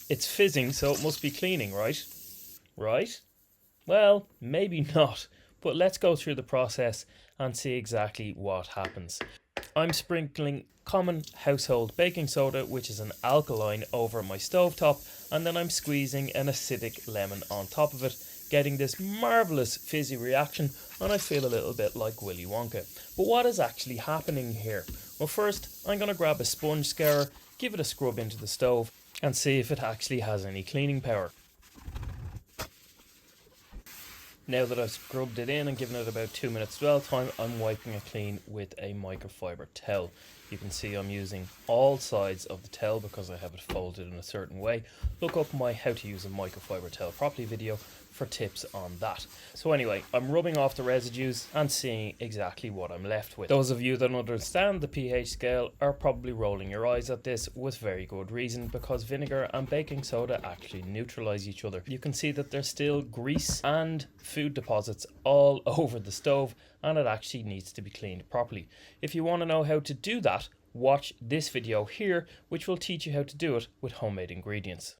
It's fizzing, so it must be cleaning, right? Right? Well, maybe not, but let's go through the process and see exactly what happens. I'm sprinkling common household baking soda, which is an alkaline, over my stovetop, and then I'm squeezing an acidic lemon on top of it, getting this marvellous fizzy reaction, and I feel a little bit like Willy Wonka. But what is actually happening here? Well, first I'm going to grab a sponge scourer, give it a scrub into the stove, and see if it actually has any cleaning power. Now that I've scrubbed it in and given it about 2 minutes dwell time, I'm wiping it clean with a microfiber towel. You can see I'm using all sides of the towel because I have it folded in a certain way. Look up my how to use a microfiber towel properly video for tips on that. So anyway, I'm rubbing off the residues and seeing exactly what I'm left with. Those of you that understand the pH scale are probably rolling your eyes at this with very good reason, because vinegar and baking soda actually neutralize each other. You can see that there's still grease and food deposits all over the stove, and it actually needs to be cleaned properly. If you want to know how to do that, watch this video here, which will teach you how to do it with homemade ingredients.